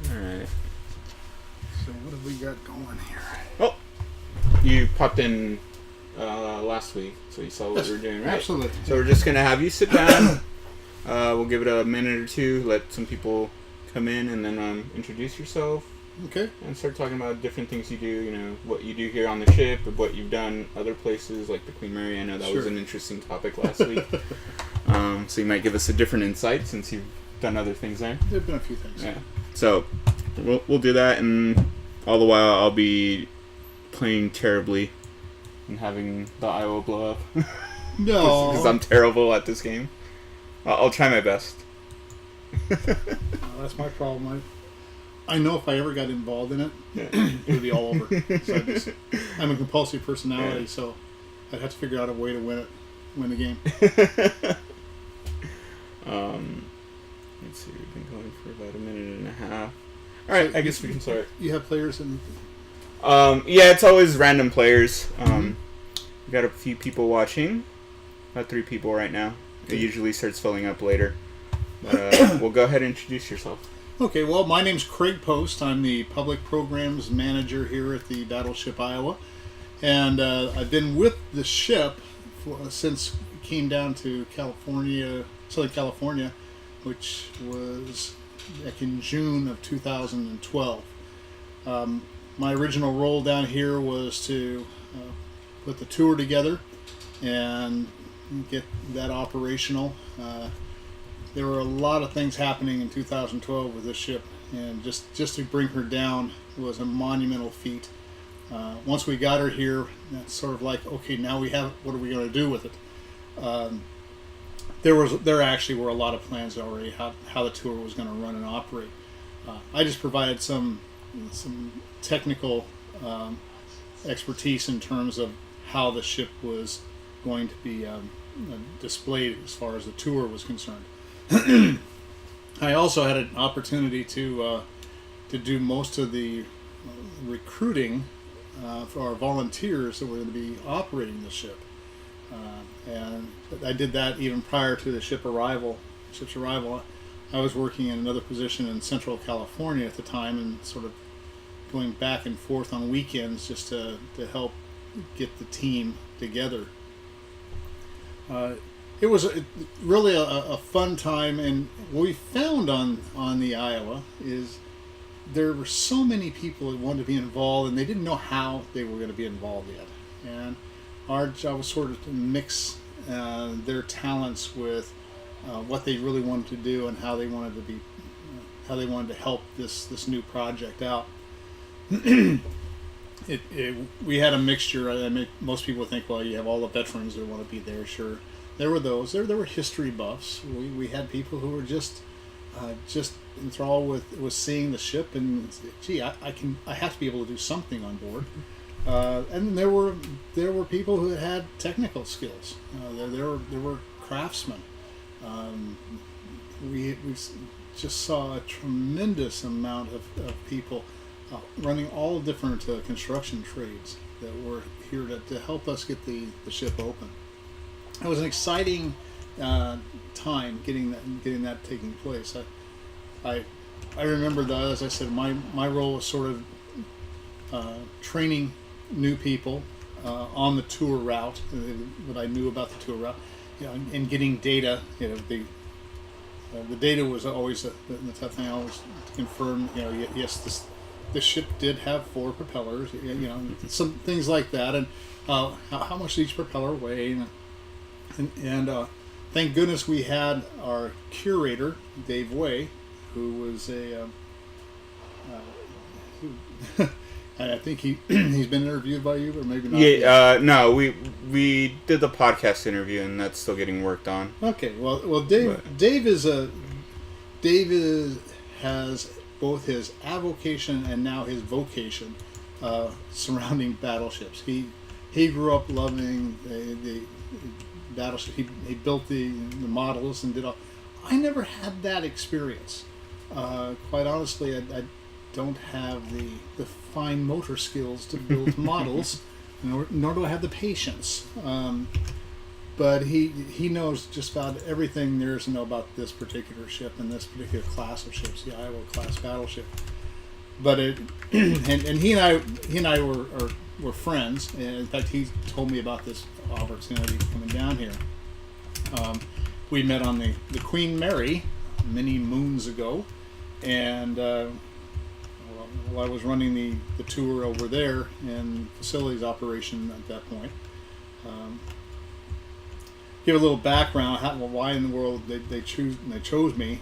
Alright. So what have we got going here? Oh! You popped in last week, so you saw what we were doing, right? Absolutely. So we're just going to have you sit down. We'll give it a minute or two, let some people come in, and then introduce yourself. Okay. And start talking about different things you do, you know, what you do here on the ship, what you've done other places, like the Queen Mary. I know that was an interesting topic last week. So you might give us a different insight since you've done other things there. There have been a few things. Yeah. So we'll do that, and all the while I'll be playing terribly and having the Iowa blow up. No. Because I'm terrible at this game. I'll try my best. That's my problem. I know if I ever got involved in it, it would be all over. So I'm a compulsive personality, so I'd have to figure out a way to win the game. Let's see, we've been going for about a minute and a half. Alright, so I guess we can start. You have players in... Yeah, it's always random players. We got a few people watching. About 3 people right now. It usually starts filling up later. But we'll go ahead and introduce yourself. Okay, well, my name's Craig Post. I'm the Public Programs Manager here at the Battleship Iowa. And I've been with the ship since we came down to Southern California, which was back in June of 2012. My original role down here was to put the tour together and get that operational. There were a lot of things happening in 2012 with this ship, and just to bring her down was a monumental feat. Once we got her here, that's sort of like, okay, now we have, what are we going to do with it? There actually were a lot of plans already how the tour was going to run and operate. I just provided some technical expertise in terms of how the ship was going to be displayed as far as the tour was concerned. I also had an opportunity to do most of the recruiting for our volunteers that were going to be operating the ship, and I did that even prior to the ship's arrival. I was working in another position in Central California at the time, and sort of going back and forth on weekends just to help get the team together. It was really a fun time, and what we found on the Iowa is there were so many people that wanted to be involved, and they didn't know how they were going to be involved yet. And our job was sort of to mix their talents with what they really wanted to do and how they wanted to help this new project out. We had a mixture. Most people think, well, you have all the veterans that want to be there. Sure. There were those. There were history buffs. We had people who were just enthralled with seeing the ship and, gee, I have to be able to do something on board. And there were people who had technical skills. There were craftsmen. We just saw a tremendous amount of people running all different construction trades that were here to help us get the ship open. It was an exciting time getting that taking place. I remember that, as I said, my role was sort of training new people on the tour route, what I knew about the tour route, and getting data. The data was always the tough thing. I always confirm. Yes, this ship did have 4 propellers. Some things like that, and how much did each propeller weigh. And thank goodness we had our curator, Dave Way, who was I think he's been interviewed by you, or maybe not. Yeah, no, we did the podcast interview, and that's still getting worked on. Okay, well, Dave has both his avocation and now his vocation surrounding battleships. He grew up loving the battleship. He built the models and did all. I never had that experience. Quite honestly, I don't have the fine motor skills to build models, nor do I have the patience. but he knows just about everything there is to know about this particular ship and this particular class of ships, the Iowa class battleship. But it and he and I were friends, and in fact he told me about this opportunity coming down here. We met on the Queen Mary many moons ago, and while I was running the tour over there and facilities operation at that point. Give a little background, why in the world they chose me.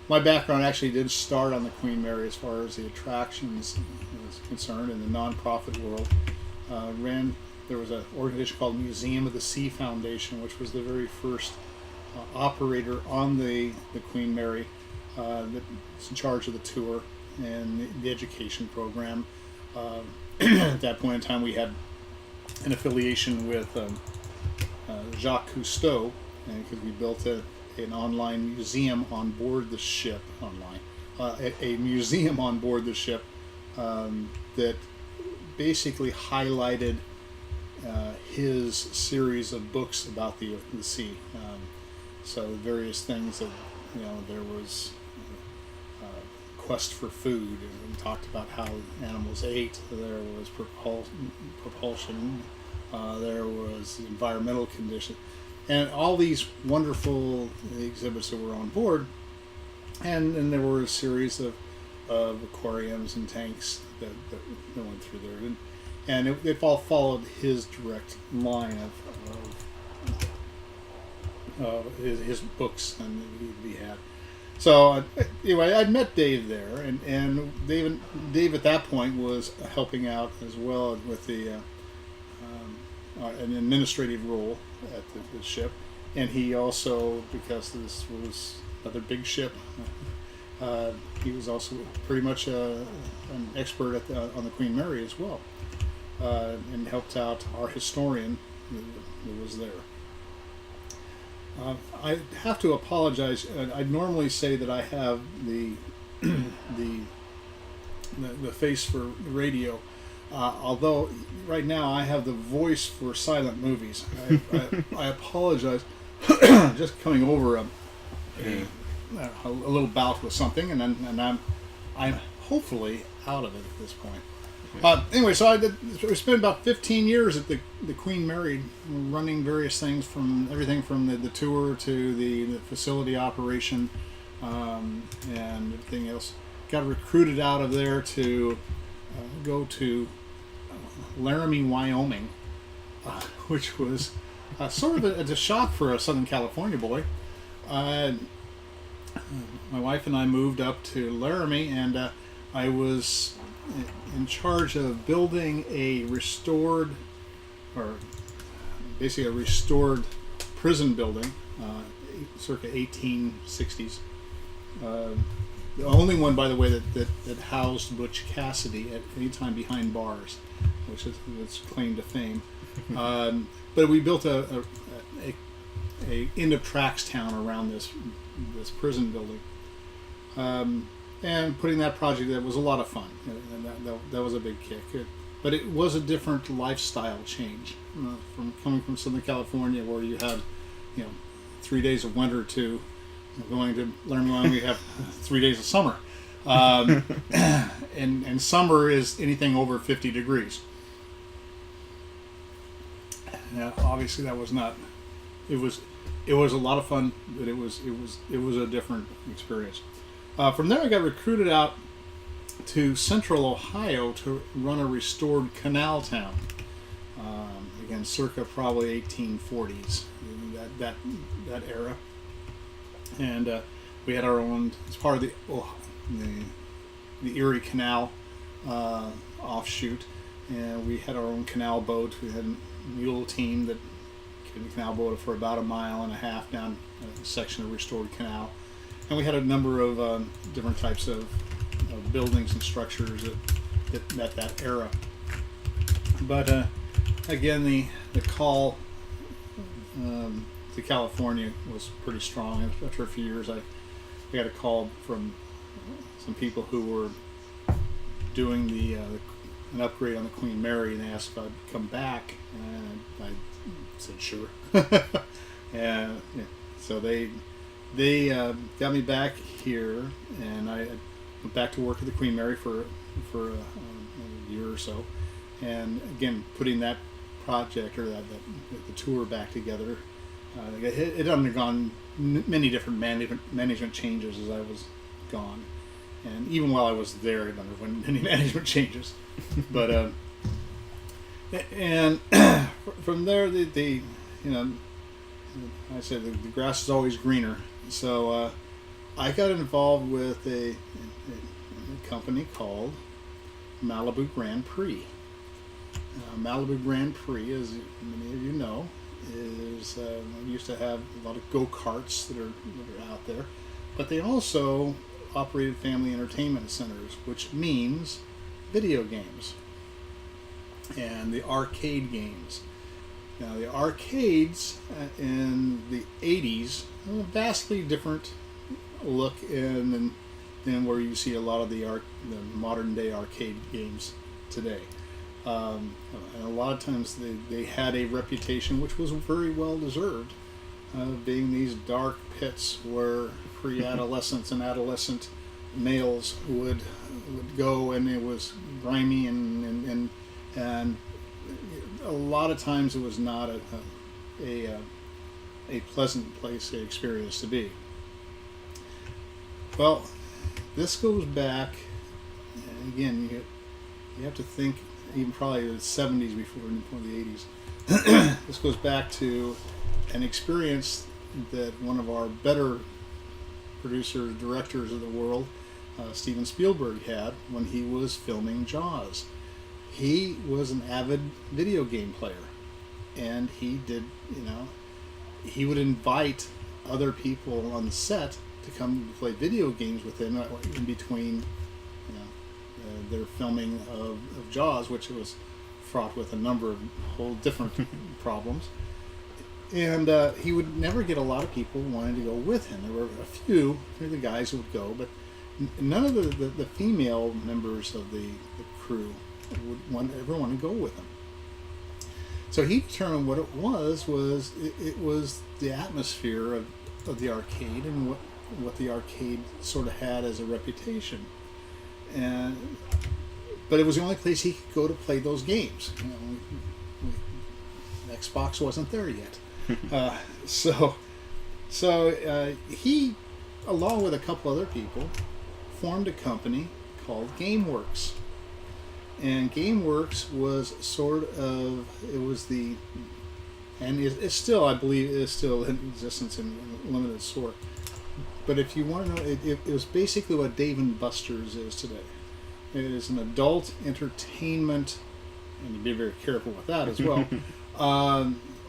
My background actually did start on the Queen Mary as far as the attractions is concerned in the nonprofit world. There was an organization called Museum of the Sea Foundation, which was the very first operator on the Queen Mary that's in charge of the tour and the education program. At that point in time, we had an affiliation with Jacques Cousteau, because we built an online museum on board the ship. A museum on board the ship that basically highlighted his series of books about the sea. So various things that, there was quest for food, and we talked about how animals ate. There was propulsion. There was environmental condition, and all these wonderful exhibits that were on board. And there were a series of aquariums and tanks that went through there, and it all followed his direct line of his books and he had. So anyway, I'd met Dave there, and Dave at that point was helping out as well with an administrative role at the ship, and he also, because this was another big ship, he was also pretty much an expert on the Queen Mary as well, and helped out our historian who was there. I have to apologize. I normally say that I have the face for radio, although right now I have the voice for silent movies. I apologize. Just coming over a little bout with something, and I'm hopefully out of it at this point. Anyway, so I spent about 15 years at the Queen Mary, running various things, from everything from the tour to the facility operation, and everything else. Got recruited out of there to go to Laramie, Wyoming, which was sort of a shock for a Southern California boy. My wife and I moved up to Laramie, and I was in charge of building a restored prison building, circa 1860s. The only one, by the way, that housed Butch Cassidy at any time behind bars, which is its claim to fame. But we built a end of tracks town around this prison building. And putting that project, that was a lot of fun, and that was a big kick. But it was a different lifestyle change from coming from Southern California, where you had 3 days of winter, to going to Laramie, Wyoming. We have 3 days of summer, and summer is anything over 50 degrees. Now, obviously, that was not. It was a lot of fun, but it was a different experience. From there, I got recruited out to Central Ohio to run a restored canal town. Again, circa probably 1840s, that era. And we had our own, as part of the Erie Canal offshoot, and we had our own canal boat. We had a mule team that carried the canal boat for about 1.5 miles down a section of restored canal. And we had a number of different types of buildings and structures that met that era. But again, the call to California was pretty strong. After a few years, I got a call from some people who were doing an upgrade on the Queen Mary, and they asked if I'd come back. And I said sure. And yeah, so they got me back here, and I went back to work at the Queen Mary for a year or so, and again putting that project or the tour back together. It had undergone many different management changes as I was gone, and even while I was there, it underwent many management changes. But and from there, they I said the grass is always greener. So I got involved with a company called Malibu Grand Prix. Malibu Grand Prix, as many of you know, is used to have a lot of go-karts that are out there, but they also operated family entertainment centers, which means video games and the arcade games. Now, the arcades in the 80s, vastly different look than where you see a lot of the modern day arcade games today. And a lot of times they had a reputation which was very well deserved, being these dark pits where pre-adolescents and adolescent males would go, and it was grimy and a lot of times it was not a pleasant place, experience to be. Well, this goes back, and again, you have to think even probably the 70s before the 80s. This goes back to an experience that one of our better producers, directors of the world, Steven Spielberg, had when he was filming Jaws. He was an avid video game player, and he would invite other people on the set to come play video games with him in between their filming of Jaws, which was fraught with a number of whole different problems. And he would never get a lot of people wanting to go with him. There were a few of the guys who would go, but none of the female members of the crew would ever want to go with him. So he determined what it was it was the atmosphere of the arcade and what the arcade sort of had as a reputation. But it was the only place he could go to play those games. Xbox wasn't there yet. So he, along with a couple other people, formed a company called GameWorks. And GameWorks was it's still, I believe, is still in existence in limited sort. But if you want to know, it was basically what Dave & Buster's is today. It is an adult entertainment, and you be very careful with that as well,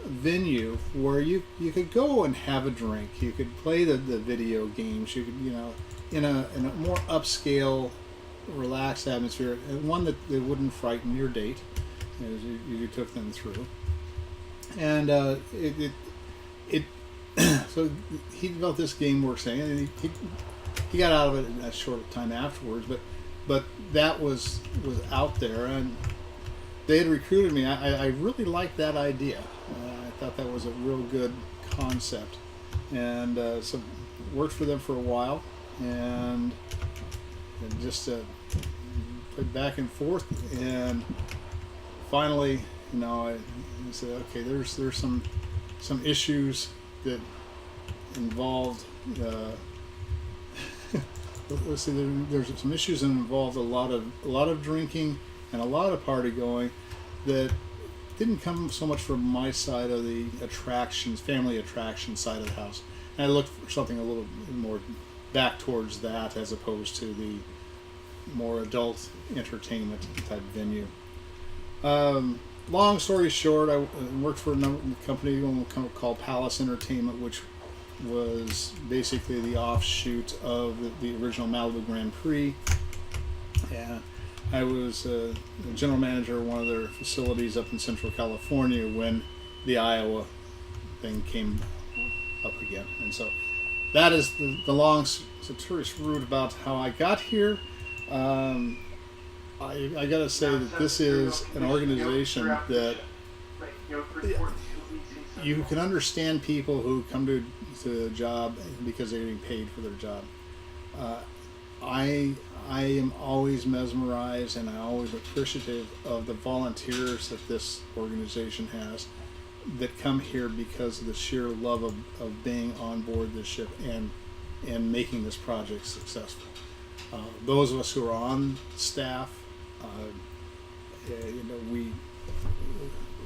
venue where you could go and have a drink. You could play the video games. You could, in a more upscale, relaxed atmosphere, and one that wouldn't frighten your date as you took them through. And so he developed this GameWorks thing, and he got out of it in a short time afterwards. But that was out there, and they had recruited me. I really liked that idea. I thought that was a real good concept, and so worked for them for a while, and just played back and forth, and finally, I said, okay, there's some issues that involved. Let's see. There's some issues that involved a lot of drinking and a lot of party going that didn't come so much from my side of the family attraction side of the house. And I looked for something a little more back towards that, as opposed to the more adult entertainment type venue. Long story short, I worked for a company called Palace Entertainment, which was basically the offshoot of the original Malibu Grand Prix. And I was the general manager of one of their facilities up in Central California when the Iowa thing came up again. And so that is the long tourist route about how I got here. I got to say that this is an organization that you can understand people who come to a job because they're getting paid for their job. I am always mesmerized and I'm always appreciative of the volunteers that this organization has that come here because of the sheer love of being on board this ship and making this project successful. Those of us who are on staff,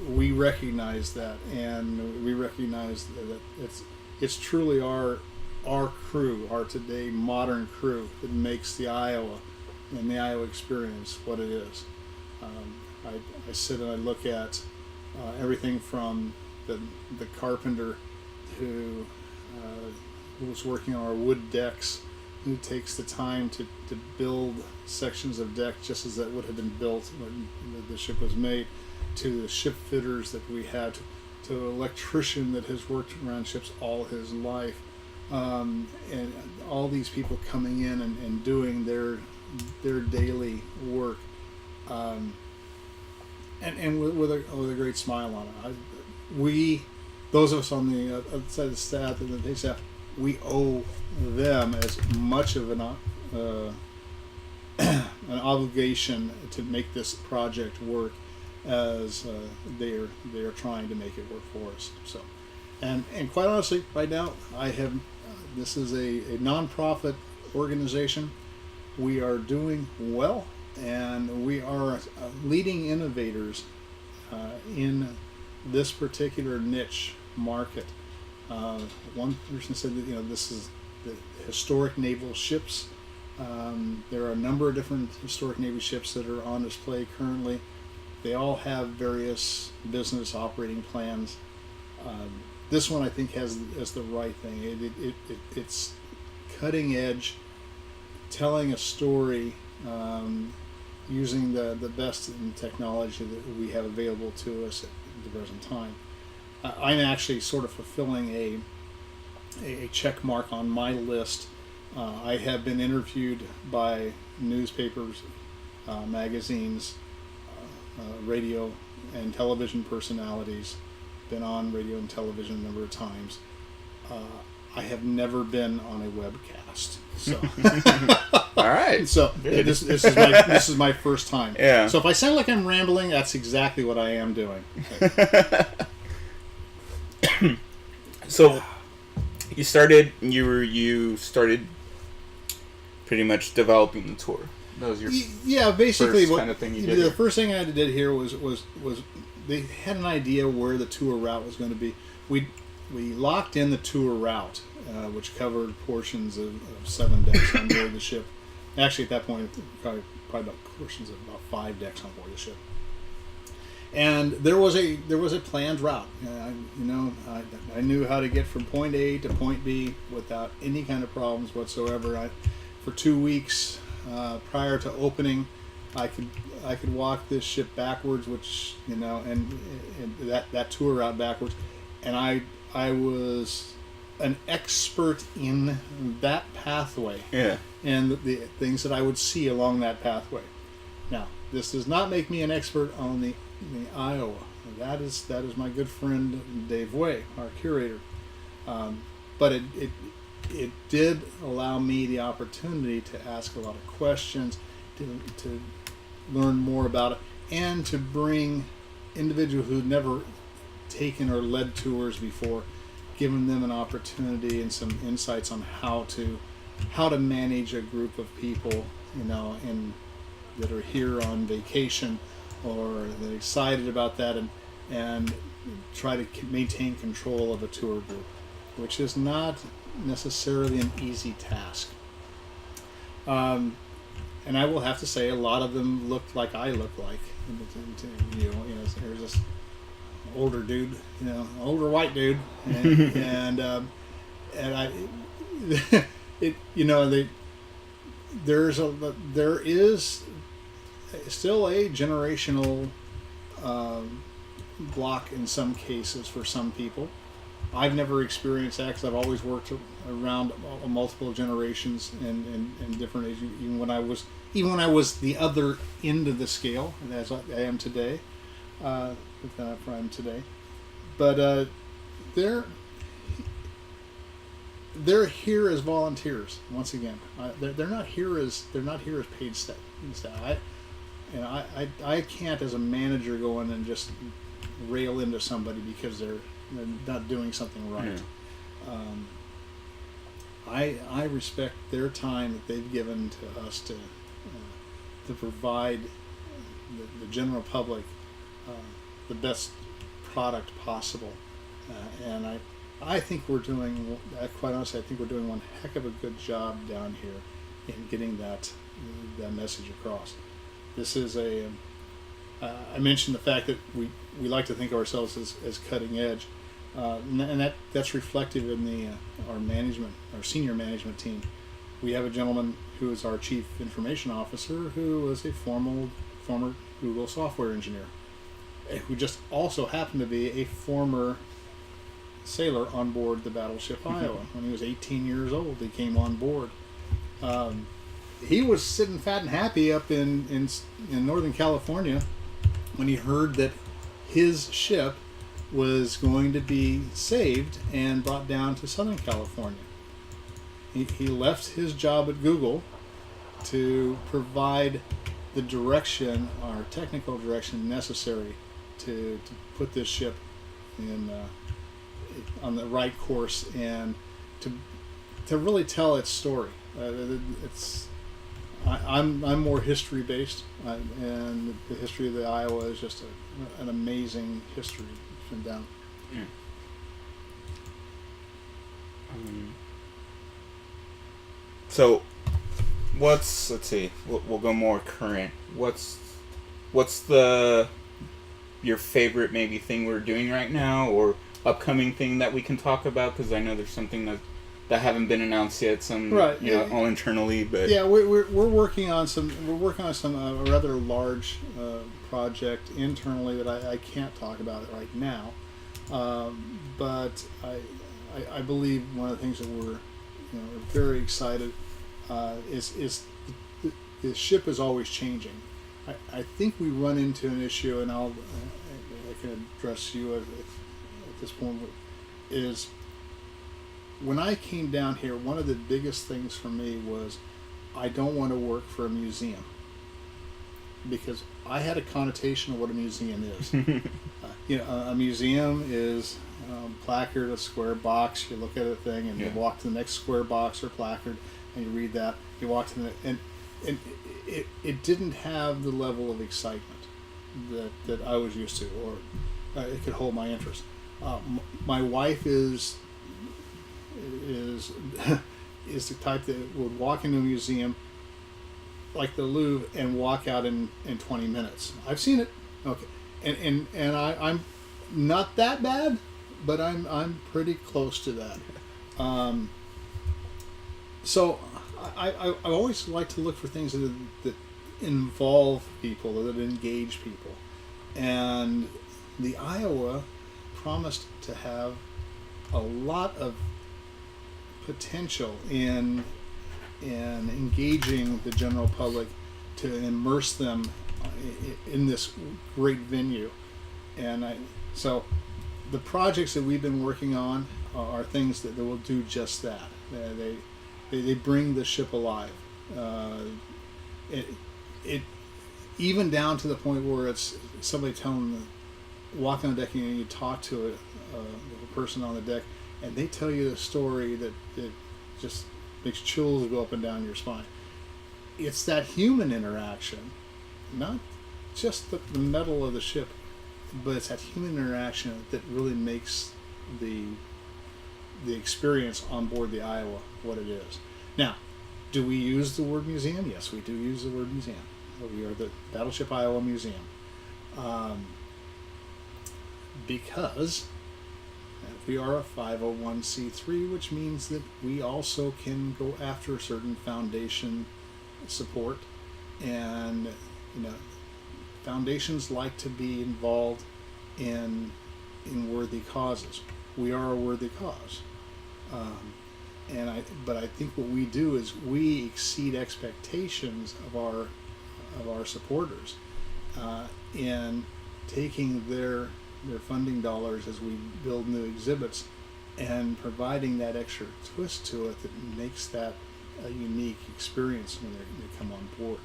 we recognize that, and we recognize that it's truly our crew, our today modern crew, that makes the Iowa and the Iowa experience what it is. I sit and I look at everything from the carpenter who was working on our wood decks, who takes the time to build sections of deck just as that would have been built when the ship was made, to the ship fitters that we had, to an electrician that has worked around ships all his life, and all these people coming in and doing their daily work, and with a great smile on it. Those of us on the other side of the staff and the day staff, we owe them as much of an obligation to make this project work as they are trying to make it work for us. So, and quite honestly, right now, this is a nonprofit organization. We are doing well, and we are leading innovators in this particular niche market. One person said that this is the historic naval ships. There are a number of different historic Navy ships that are on display currently. They all have various business operating plans. This one, I think, has the right thing. It's cutting edge, telling a story, using the best in technology that we have available to us at the present time. I'm actually sort of fulfilling a check mark on my list. I have been interviewed by newspapers, magazines, radio and television personalities, been on radio and television a number of times. I have never been on a webcast. So all right. So this is my first time. Yeah. So if I sound like I'm rambling, that's exactly what I am doing. So you started pretty much developing the tour. That was your basically first kind of thing you did. The first thing I did here was they had an idea where the tour route was going to be. We locked in the tour route, which covered portions of 7 decks on board the ship. Actually, at that point, probably about portions of about 5 decks on board the ship. And there was a planned route. I knew how to get from point A to point B without any kind of problems whatsoever. For 2 weeks prior to opening, I could walk this ship backwards, which and that tour route backwards, and I was an expert in that pathway. Yeah. And the things that I would see along that pathway. Now, this does not make me an expert on the Iowa. That is my good friend Dave Way, our curator. But it did allow me the opportunity to ask a lot of questions, to learn more about it, and to bring individuals who'd never taken or led tours before, giving them an opportunity and some insights on how to manage a group of people, that are here on vacation or they're excited about that, and try to maintain control of a tour group, which is not necessarily an easy task. And I will have to say, a lot of them looked like I look like. There's this older dude, older white dude, and I, there is still a generational block in some cases for some people. I've never experienced that because I've always worked around multiple generations and different ages. Even when I was the other end of the scale, and as I am today, but they're here as volunteers. Once again, they're not here as paid staff. I can't, as a manager, go in and just rail into somebody because they're not doing something right. I respect their time that they've given to us to provide the general public the best product possible, and I think we're doing, quite honestly, I think we're doing one heck of a good job down here in getting that message across. This is I mentioned the fact that we like to think of ourselves as cutting edge, and that's reflective in our senior management team. We have a gentleman who is our chief information officer, who was a former Google software engineer, who just also happened to be a former sailor on board the Battleship Iowa. When he was 18 years old, he came on board. He was sitting fat and happy up in Northern California when he heard that his ship was going to be saved and brought down to Southern California. He left his job at Google to provide the direction, our technical direction necessary to put this ship on the right course and to really tell its story. I'm more history based, and the history of the Iowa is just an amazing history. It's been down. Yeah. So, let's see. We'll go more current. What's your favorite maybe thing we're doing right now, or upcoming thing that we can talk about? Because I know there's something that haven't been announced yet. Some right. All internally, but yeah, we're working on some rather large project internally that I can't talk about it right now. But I believe one of the things that we're very excited is the ship is always changing. I think we run into an issue, and I can address you at this point, is when I came down here, one of the biggest things for me was I don't want to work for a museum, because I had a connotation of what a museum is. A museum is placard, a square box. You look at a thing and you walk to the next square box or placard and you read that. You walk to and it didn't have the level of excitement that I was used to, or it could hold my interest. My wife is the type that would walk into a museum like the Louvre and walk out in 20 minutes. I've seen it. Okay. And I'm not that bad, but I'm pretty close to that. So I always like to look for things that involve people, that engage people. And the Iowa promised to have a lot of potential in engaging the general public, to immerse them in this great venue. And so the projects that we've been working on are things that will do just that. They bring the ship alive. It even down to the point where it's somebody telling them, walk on the deck and you talk to a person on the deck, and they tell you the story that just makes chills go up and down your spine. It's that human interaction, not just the metal of the ship, but it's that human interaction that really makes the experience on board the Iowa what it is. Now, do we use the word museum? Yes, we do use the word museum. We are the Battleship Iowa Museum. Because we are a 501c3, which means that we also can go after certain foundation support, and foundations like to be involved in worthy causes. We are a worthy cause, but I think what we do is we exceed expectations of our supporters in taking their their funding dollars as we build new exhibits, and providing that extra twist to it that makes that a unique experience when they come on board.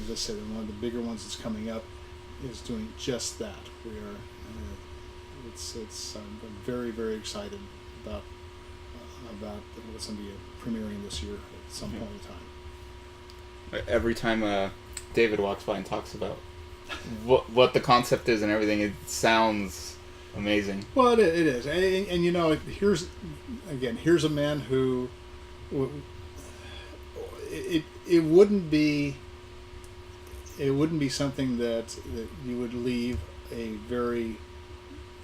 As I said, one of the bigger ones that's coming up is doing just that. We are, I'm very, very excited about what's going to be premiering this year at some point in time. Every time David walks by and talks about what the concept is and everything, it sounds amazing. Well, it is, and you know, here's a man who it wouldn't be something that you would leave a very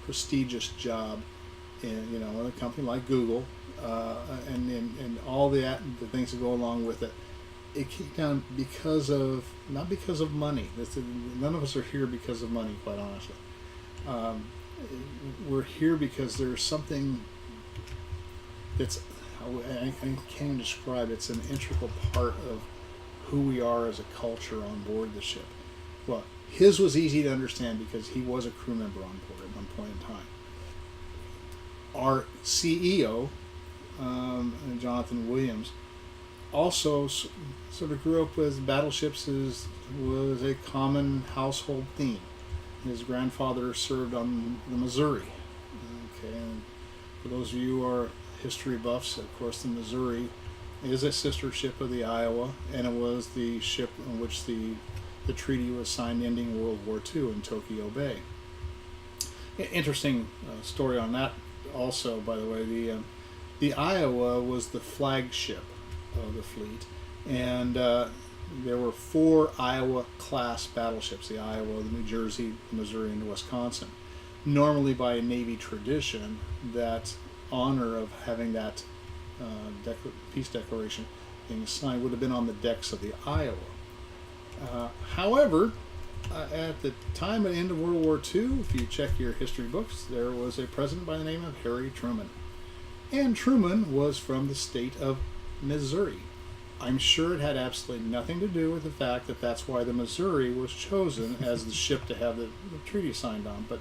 prestigious job in, you know, a company like Google, and all the things that go along with it. It came down not because of money. None of us are here because of money, quite honestly. We're here because there's something that's, I can't even describe. It's an integral part of who we are as a culture on board the ship. Well, his was easy to understand because he was a crew member on board at one point in time. Our CEO, Jonathan Williams, also sort of grew up with battleships was a common household theme. His grandfather served on the Missouri. Okay, and for those of you who are history buffs, of course, the Missouri is a sister ship of the Iowa, and it was the ship in which the treaty was signed ending World War II in Tokyo Bay. Interesting story on that also, by the way. The Iowa was the flagship of the fleet, and there were 4 Iowa-class battleships, the Iowa, the New Jersey, the Missouri, and the Wisconsin. Normally, by Navy tradition, that honor of having that peace declaration being signed would have been on the decks of the Iowa. However, at the time of the end of World War II, if you check your history books, there was a president by the name of Harry Truman. And Truman was from the state of Missouri. I'm sure it had absolutely nothing to do with the fact that that's why the Missouri was chosen as the ship to have the treaty signed on, but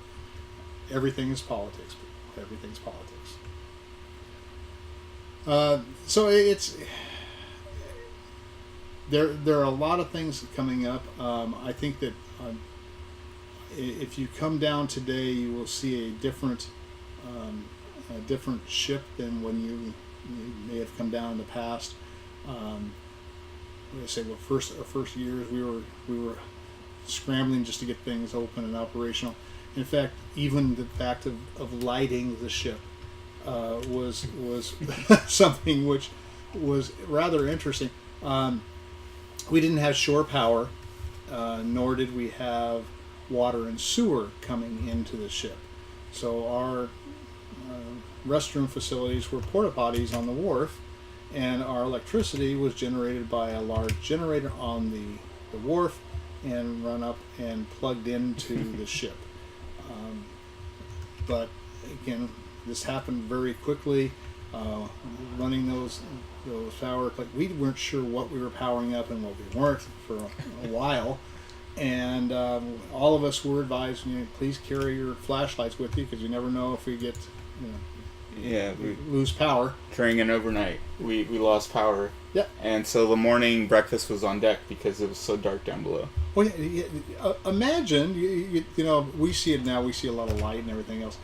everything is politics. Everything's politics. So it's there are a lot of things coming up. I think that if you come down today, you will see a different ship than when you may have come down in the past. Like I say, well, our first years we were scrambling just to get things open and operational. In fact, even the fact of lighting the ship was something which was rather interesting. We didn't have shore power, nor did we have water and sewer coming into the ship. So our restroom facilities were porta potties on the wharf, and our electricity was generated by a large generator on the wharf and run up and plugged into the ship. But again, this happened very quickly. Running those power, like we weren't sure what we were powering up and what we weren't for a while, and all of us were advised, please carry your flashlights with you because you never know if we get, we lose power. During an overnight, we lost power. Yeah. And so the morning breakfast was on deck because it was so dark down below. Well, imagine, we see it now, we see a lot of light and everything else,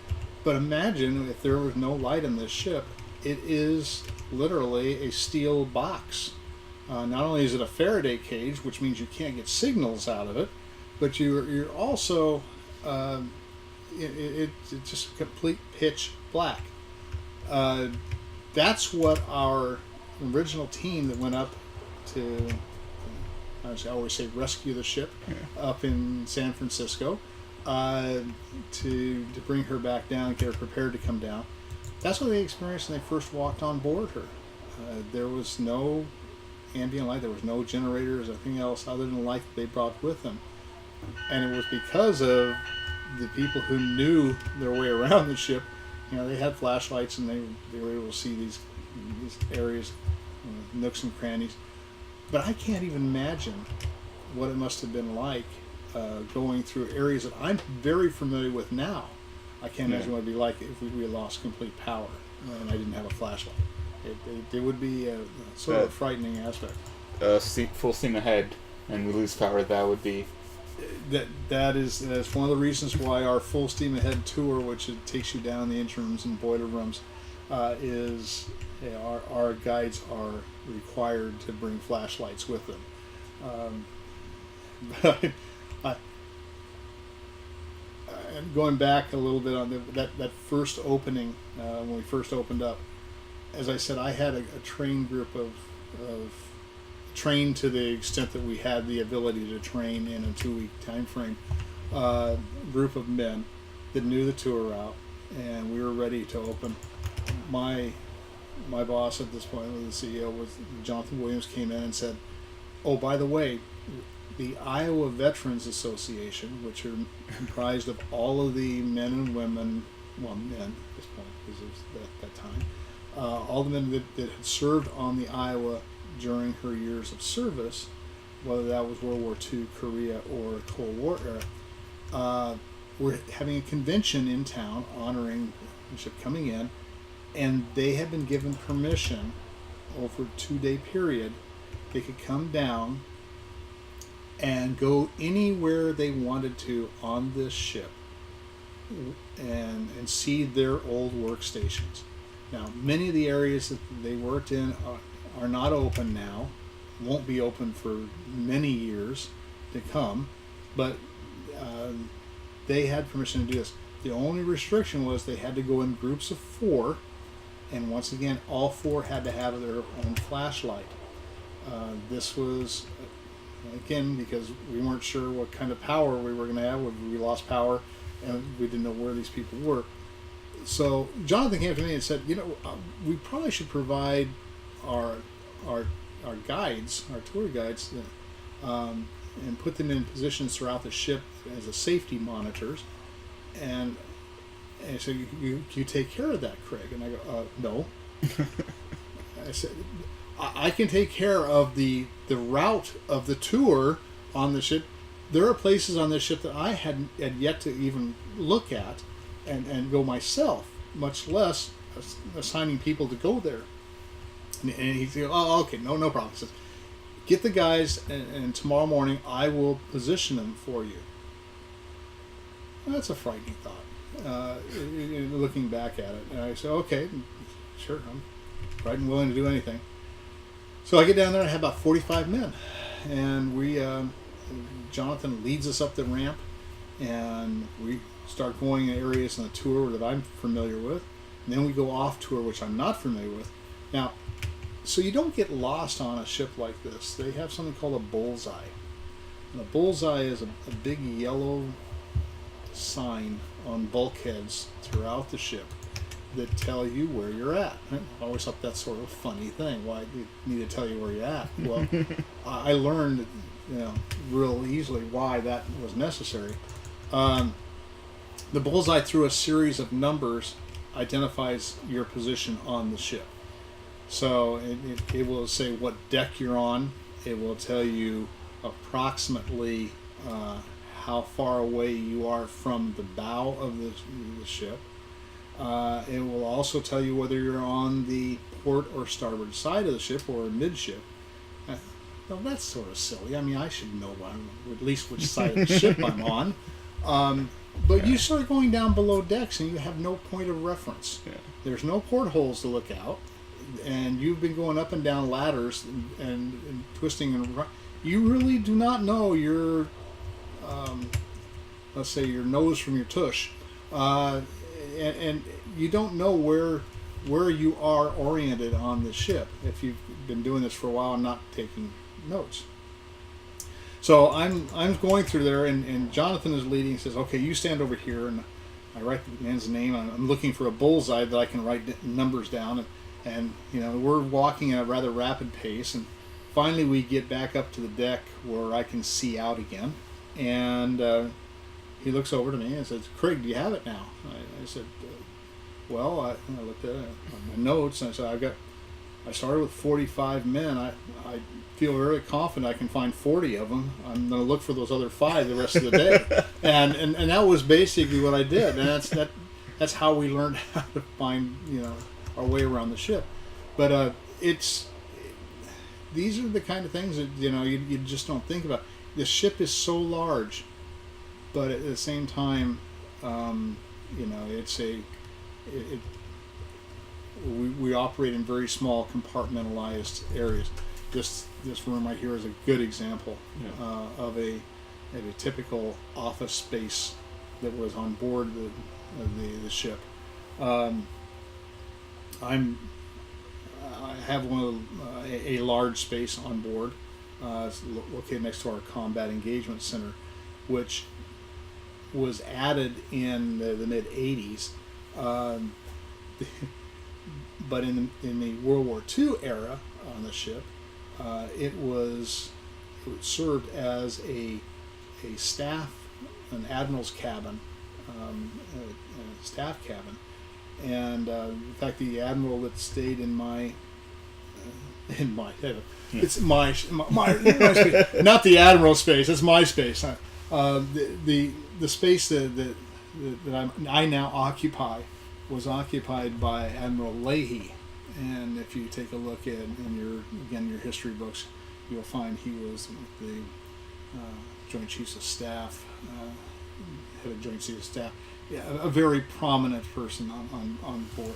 but imagine if there was no light in this ship. It is literally a steel box. Not only is it a Faraday cage, which means you can't get signals out of it, but you're also, it's just complete pitch black. That's what our original team that went up to, I always say, rescue the ship up in San Francisco, to bring her back down, get her prepared to come down. That's what they experienced when they first walked on board her. There was no ambient light, there was no generators, nothing else other than the light that they brought with them. And it was because of the people who knew their way around the ship. They had flashlights and they were able to see these areas, nooks and crannies. But I can't even imagine what it must have been like going through areas that I'm very familiar with now. I can't imagine what it'd be like if we lost complete power and I didn't have a flashlight. It would be a sort of a frightening aspect. Full steam ahead, and we lose power. That would be. That's one of the reasons why our full steam ahead tour, which it takes you down the engine rooms and boiler rooms, is our guides are required to bring flashlights with them. And going back a little bit on that first opening, when we first opened up, as I said, I had a train group of trained to the extent that we had the ability to train in a 2-week time frame, group of men that knew the tour route, and we were ready to open. My boss at this point, the CEO, was Jonathan Williams, came in and said, "Oh, by the way, the Iowa Veterans Association, which are comprised of all of the men and women, well, men at this point, because it was that time, all the men that had served on the Iowa during her years of service, whether that was World War II, Korea, or Cold War era, we're having a convention in town honoring the ship coming in, and they had been given permission over a 2-day period. They could come down and go anywhere they wanted to on this ship and see their old workstations. Now, many of the areas that they worked in are not open now, won't be open for many years to come, but they had permission to do this. The only restriction was they had to go in groups of 4, and once again, all 4 had to have their own flashlight. This was, again, because we weren't sure what kind of power we were going to have. We lost power, and we didn't know where these people were. So Jonathan came to me and said, we probably should provide our guides, our tour guides, and put them in positions throughout the ship as a safety monitors. And he said, you take care of that, Craig? And I go, no. I said, I can take care of the route of the tour on the ship. There are places on this ship that I had yet to even look at and go myself, much less assigning people to go there. And he said, "Oh, okay, no problem." He says, "Get the guys, and tomorrow morning I will position them for you." Well, that's a frightening thought, looking back at it. And I said, "Okay, sure, I'm right and willing to do anything." So I get down there and I have about 45 men, and Jonathan leads us up the ramp, and we start going in areas on the tour that I'm familiar with, and then we go off tour, which I'm not familiar with. Now, so you don't get lost on a ship like this. They have something called a bullseye, and a bullseye is a big yellow sign on bulkheads throughout the ship that tell you where you're at. I always thought that's sort of a funny thing. Why do you need to tell you where you're at? Well, I learned, real easily why that was necessary. The bullseye, through a series of numbers, identifies your position on the ship. So it will say what deck you're on. It will tell you approximately how far away you are from the bow of the ship. It will also tell you whether you're on the port or starboard side of the ship or midship. Well, that's sort of silly. I mean, I should know at least which side of the ship I'm on. But you start going down below decks and you have no point of reference. Yeah. There's no portholes to look out, and you've been going up and down ladders and twisting and you really do not know your, let's say, your nose from your tush, and you don't know where you are oriented on the ship if you've been doing this for a while and not taking notes. So I'm going through there, and Jonathan is leading. He says, "Okay, you stand over here," and I write the man's name. I'm looking for a bullseye that I can write numbers down, and we're walking at a rather rapid pace, and finally we get back up to the deck where I can see out again, and he looks over to me and says, "Craig, do you have it now?" I said, "Well," I looked at it on my notes, and I said, I started with 45 men. I feel very confident I can find 40 of them. I'm going to look for those other 5 the rest of the day, and that was basically what I did. And that's how we learned how to find our way around the ship. But these are the kind of things that you just don't think about. The ship is so large, but at the same time, we operate in very small compartmentalized areas. This room right here is a good example of a typical office space that was on board the ship. I have one of a large space on board. It's located next to our Combat Engagement Center, which was added in the mid '80s. But in the World War II era on the ship, it served as a staff, an admiral's cabin, a staff cabin, and in fact, the admiral that stayed in my it's my space, not the admiral's space. It's my space. The space that I now occupy was occupied by Admiral Leahy, and if you take a look at your history books, you'll find he was the Joint Chiefs of Staff, head of Joint Chiefs of Staff, a very prominent person on board,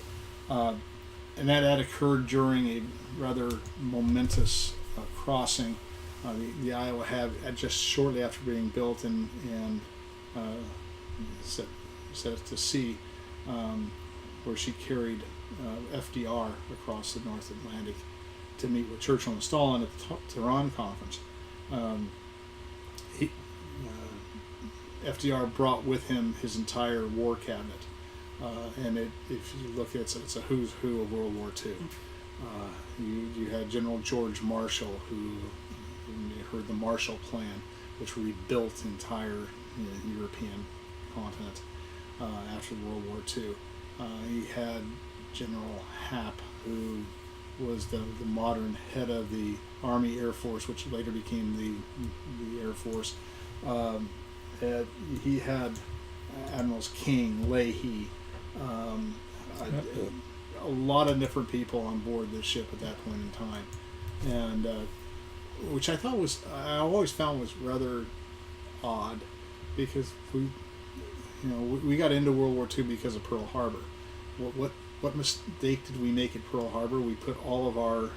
and that occurred during a rather momentous crossing. The Iowa had just shortly after being built and set to sea. Where she carried FDR across the North Atlantic to meet with Churchill and Stalin at the Tehran conference. FDR brought with him his entire war cabinet, and if you look at it, it's a who's who of World War II. You had General George Marshall, who heard the Marshall Plan, which rebuilt the entire European continent after World War II. He had General Hap, who was the modern head of the Army Air Force, which later became the Air Force. He had Admirals King, Leahy, a lot of different people on board this ship at that point in time, and which I always found was rather odd, because we got into World War II because of Pearl Harbor. What mistake did we make at Pearl Harbor? We put all of our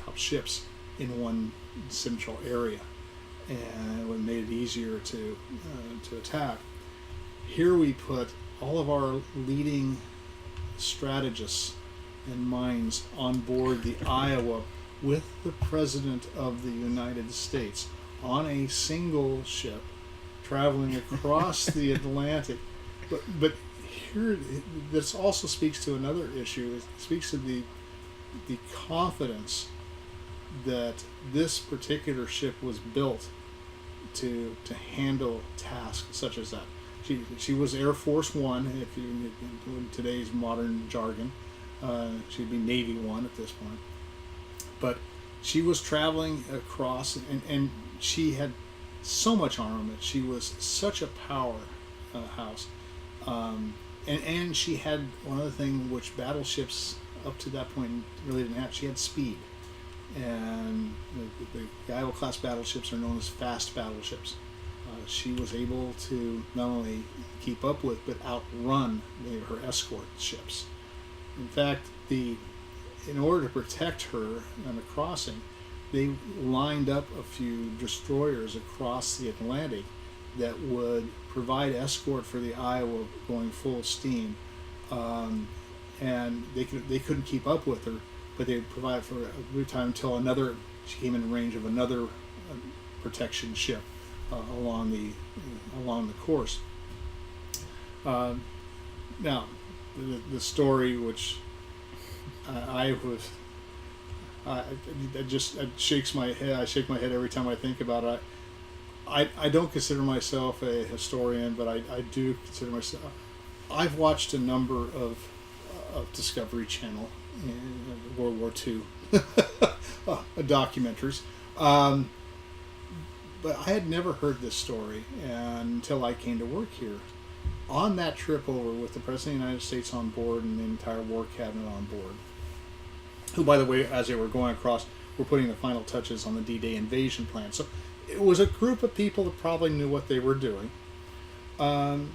top ships in one central area, and it made it easier to attack. Here we put all of our leading strategists and minds on board the Iowa with the President of the United States on a single ship traveling across the Atlantic. But here, this also speaks to another issue. It speaks to the confidence that this particular ship was built to handle tasks such as that. She was Air Force One, if you in today's modern jargon. She'd be Navy One at this point. But she was traveling across, and she had so much armament. She was such a powerhouse. And she had one other thing which battleships up to that point really didn't have. She had speed. And the Iowa class battleships are known as fast battleships. She was able to not only keep up with, but outrun her escort ships. In fact, in order to protect her on the crossing, they lined up a few destroyers across the Atlantic that would provide escort for the Iowa going full steam, and they couldn't keep up with her, but they would provide for a brief time until she came in range of another protection ship along the course. Now, the story which it shakes my head. I shake my head every time I think about it. I don't consider myself a historian, but I do consider myself. I've watched a number of of Discovery Channel in World War II documentaries. But I had never heard this story until I came to work here. On that trip over with the President of the United States on board and the entire War Cabinet on board, who, by the way, as they were going across, were putting the final touches on the D-Day invasion plan. So it was a group of people that probably knew what they were doing. There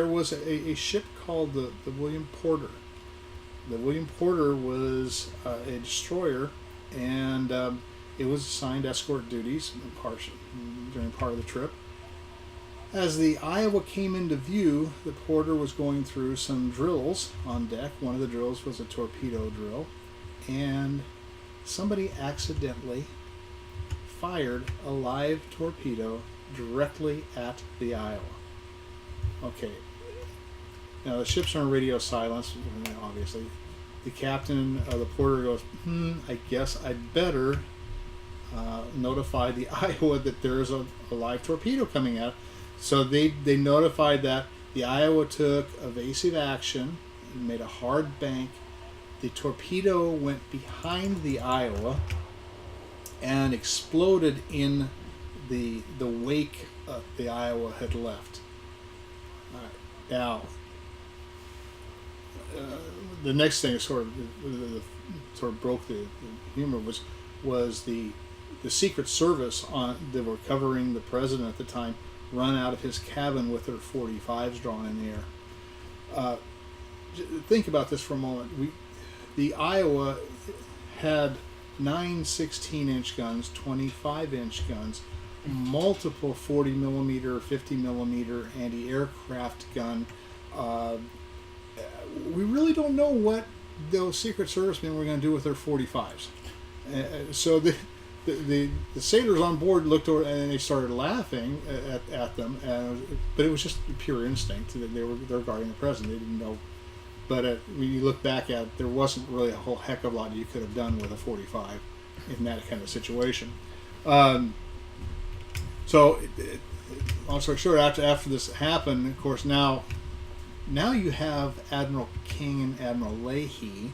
was a ship called the William Porter. The William Porter was a destroyer, and it was assigned escort duties during part of the trip. As the Iowa came into view, the Porter was going through some drills on deck. One of the drills was a torpedo drill, and somebody accidentally fired a live torpedo directly at the Iowa. Okay. Now the ships are on radio silence, obviously. The captain of the Porter goes, I guess I'd better notify the Iowa that there's a live torpedo coming out. So they notified that. The Iowa took evasive action and made a hard bank. The torpedo went behind the Iowa and exploded in the wake the Iowa had left. Now, the next thing sort of broke the humor was the Secret Service that were covering the president at the time run out of his cabin with their 45s drawn in the air. Think about this for a moment. The Iowa had 9 16-inch guns, 25-inch guns, multiple 40 millimeter, 50 millimeter anti-aircraft gun. We really don't know what those Secret Servicemen were going to do with their 45s. So the sailors on board looked over and they started laughing at them, but it was just pure instinct that they're guarding the president. They didn't know. But when you look back at it, there wasn't really a whole heck of a lot you could have done with a 45 in that kind of situation. So, long story short, after this happened, of course, now you have Admiral King and Admiral Leahy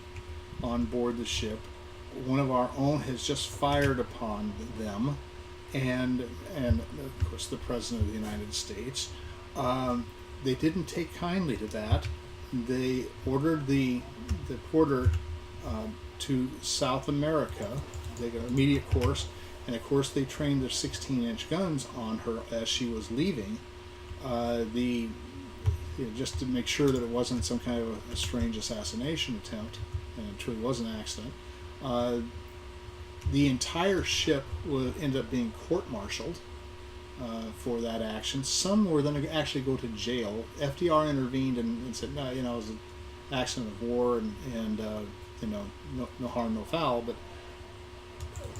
on board the ship. One of our own has just fired upon them, and of course the President of the United States. They didn't take kindly to that. They ordered the Porter to South America. They got an immediate course, and of course they trained their 16-inch guns on her as she was leaving. Just to make sure that it wasn't some kind of a strange assassination attempt, and it truly was an accident. The entire ship would end up being court-martialed for that action. Some were then actually go to jail. FDR intervened and said, no, it was an accident of war, and no harm, no foul. But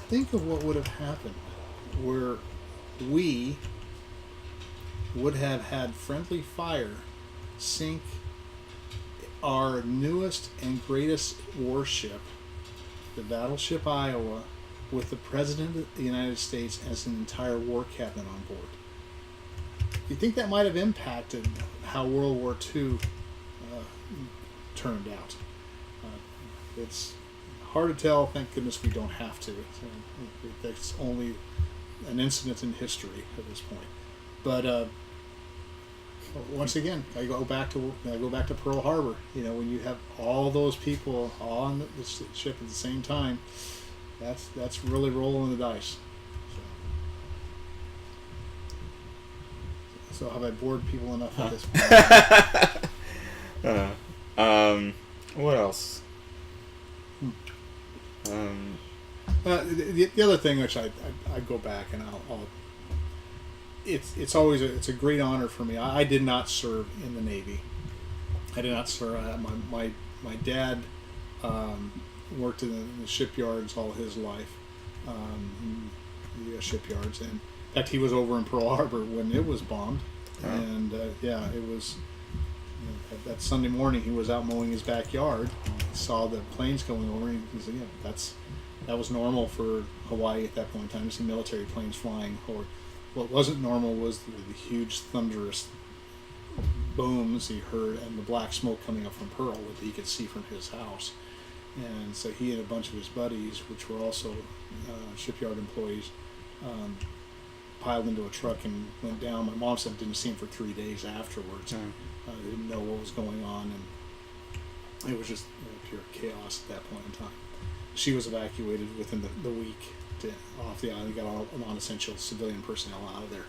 think of what would have happened where we would have had friendly fire sink our newest and greatest warship, the Battleship Iowa, with the President of the United States as an entire war cabinet on board. You think that might have impacted how World War II turned out? It's hard to tell. Thank goodness we don't have to. That's only an incident in history at this point. But once again, I go back to Pearl Harbor. When you have all those people on the ship at the same time, that's really rolling the dice. So have I bored people enough at this point? What else? The other thing, which I go back and I'll it's always a great honor for me. I did not serve in the Navy. I did not serve. My dad worked in the shipyards all his life, the shipyards, and in fact he was over in Pearl Harbor when it was bombed, and it was that Sunday morning he was out mowing his backyard, saw the planes going over, and he said, that was normal for Hawaii at that point in time to see military planes flying. Or what wasn't normal was the huge thunderous booms he heard, and the black smoke coming up from Pearl that he could see from his house. And so he and a bunch of his buddies, which were also shipyard employees, piled into a truck and went down. My mom said didn't see him for 3 days afterwards. They didn't know what was going on, and it was just pure chaos at that point in time. She was evacuated within the week off the island, got all non-essential civilian personnel out of there.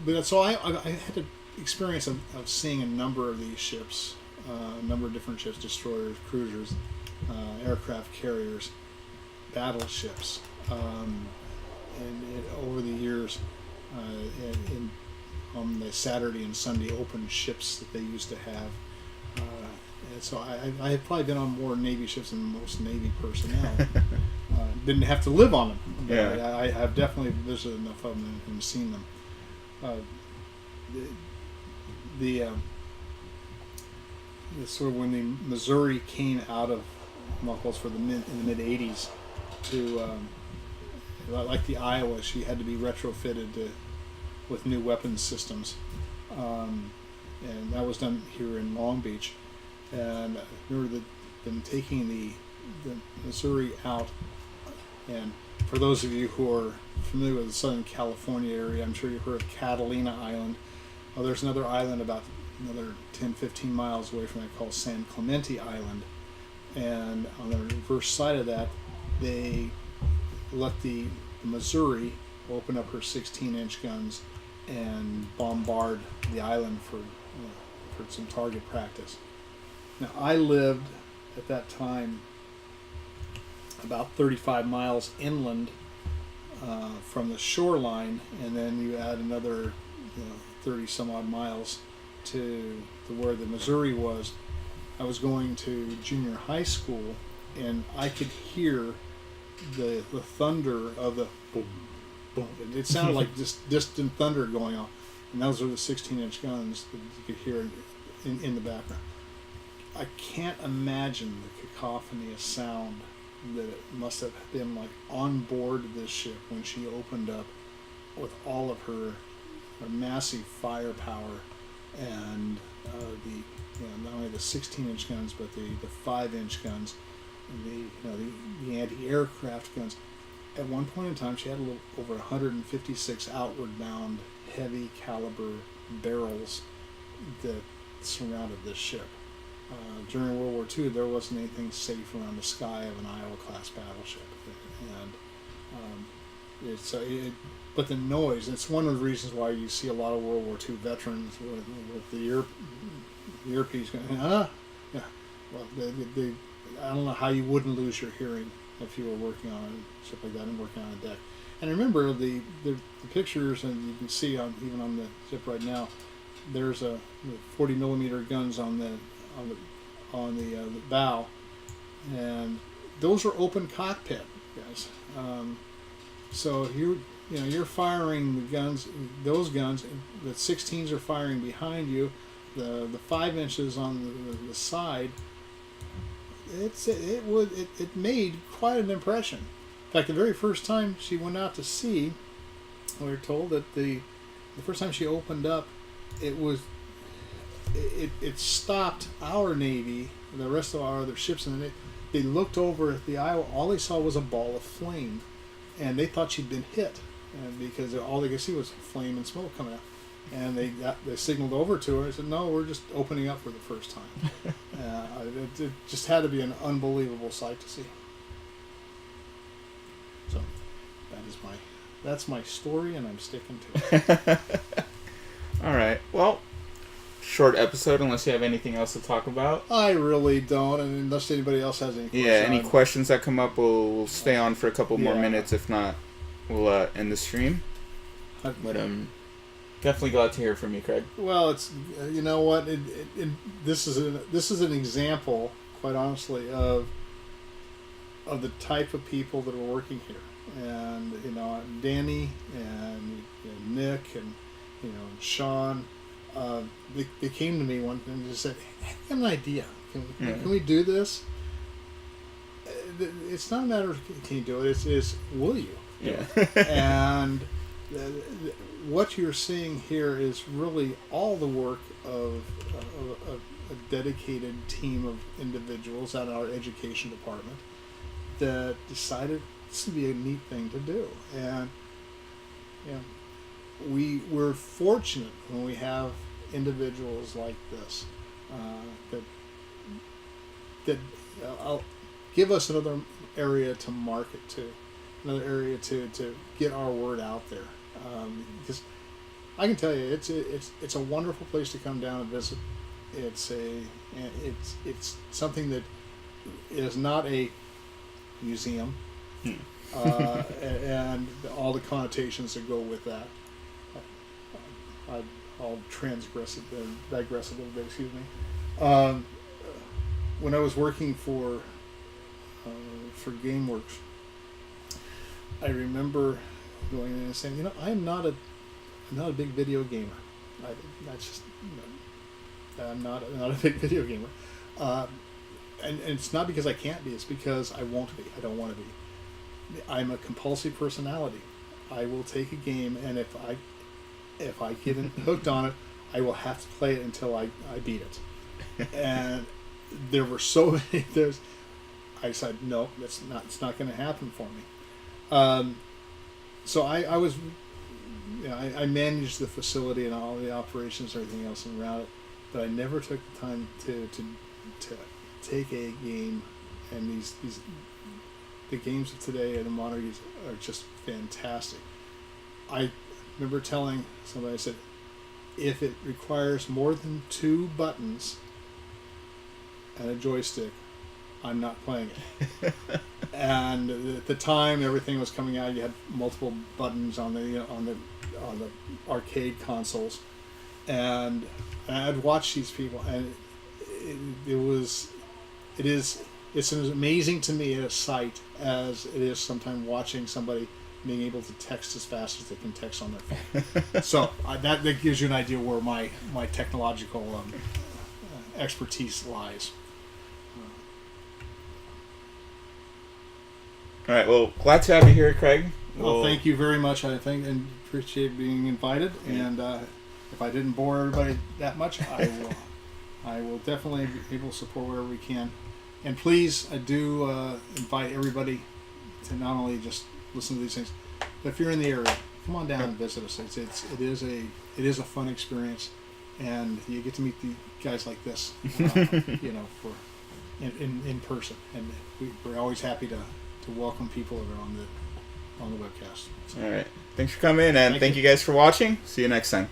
But so I had the experience of seeing a number of these ships, a number of different ships, destroyers, cruisers, aircraft carriers, battleships, and over the years, on the Saturday and Sunday open ships that they used to have. And so I have probably been on more Navy ships than most Navy personnel. Didn't have to live on them. Yeah. I have definitely visited enough of them and seen them. Sort of when the Missouri came out of Muckles in the mid '80s to like the Iowa, she had to be retrofitted with new weapons systems, and that was done here in Long Beach. And I remember them taking the Missouri out. And for those of you who are familiar with the Southern California area, I'm sure you've heard of Catalina Island. Well, there's another island about another 10, 15 miles away from it called San Clemente Island. And on the reverse side of that, they let the Missouri open up her 16-inch guns and bombard the island for some target practice. Now, I lived at that time about 35 miles inland from the shoreline, and then you add another 30 some odd miles to where the Missouri was. I was going to junior high school, and I could hear the thunder of the boom, boom. It sounded like just distant thunder going on, and those were the 16-inch guns that you could hear in the background. I can't imagine the cacophony of sound that it must have been like on board this ship when she opened up with all of her massive firepower and not only the 16-inch guns but the 5-inch guns and the anti-aircraft guns. At one point in time, she had a little over 156 outward bound heavy caliber barrels that surrounded this ship. During World War II, there wasn't anything safe around the sky of an Iowa-class battleship, and but the noise. It's one of the reasons why you see a lot of World War II veterans with the earpiece going, yeah. Well, I don't know how you wouldn't lose your hearing if you were working on a ship like that and working on a deck. And remember the pictures, and you can see even on the ship right now, there's a 40 millimeter guns on the bow, and those are open cockpit guys. So you're firing the guns, those guns. The 16s are firing behind you. The 5 inches on the side. It made quite an impression. In fact, the very first time she went out to sea, we were told that the first time she opened up, it stopped our Navy, the rest of our other ships in the Navy. They looked over at the Iowa. All they saw was a ball of flame, and they thought she'd been hit, and because all they could see was flame and smoke coming out. And they signaled over to her and said, "No, we're just opening up for the first time." It just had to be an unbelievable sight to see. So that's my story, and I'm sticking to it. All right. Well, short episode unless you have anything else to talk about. I really don't, and unless anybody else has any questions. Yeah, any questions that come up, we'll stay on for a couple more minutes. If not, we'll end the stream. But definitely glad to hear from you, Craig. Well, it's you know what, this is an example, quite honestly, of the type of people that are working here, and Danny and Nick and Sean. They came to me one and just said, "Hey, I have an idea. Can we do this?" It's not a matter of can you do it. It's will you? Yeah. And what you're seeing here is really all the work of a dedicated team of individuals at our education department that decided this would be a neat thing to do. And we're fortunate when we have individuals like this that give us another area to market to, another area to get our word out there. Because I can tell you, it's a wonderful place to come down and visit. It's something that is not a museum, and all the connotations that go with that. I'll digress a little bit. Excuse me. When I was working for GameWorks, I remember going in and saying, I'm not a big video gamer. I'm not a big video gamer, and it's not because I can't be. It's because I won't be. I don't want to be. I'm a compulsive personality. I will take a game, and if I get hooked on it, I will have to play it until I beat it. And there were so many. I said no. It's not going to happen for me. So I was. I managed the facility and all the operations and everything else around it, but I never took the time to take a game, and the games of today and the modern games are just fantastic. I remember telling somebody, I said, if it requires more than 2 buttons and a joystick, I'm not playing it. And at the time everything was coming out, you had multiple buttons on the arcade consoles, and I'd watch these people, and it's as amazing to me a sight as it is sometimes watching somebody being able to text as fast as they can text on their phone. So that gives you an idea where my technological expertise lies. All right. Well, glad to have you here, Craig. Well, thank you very much. I think and appreciate being invited. And if I didn't bore everybody that much, I will definitely be able to support wherever we can. And please, I do invite everybody to not only just listen to these things, but if you're in the area, come on down and visit us. It is a fun experience, and you get to meet the guys like this, in person. And we're always happy to welcome people that are on the webcast. So, all right. Thanks for coming, and thank you guys for watching. See you next time.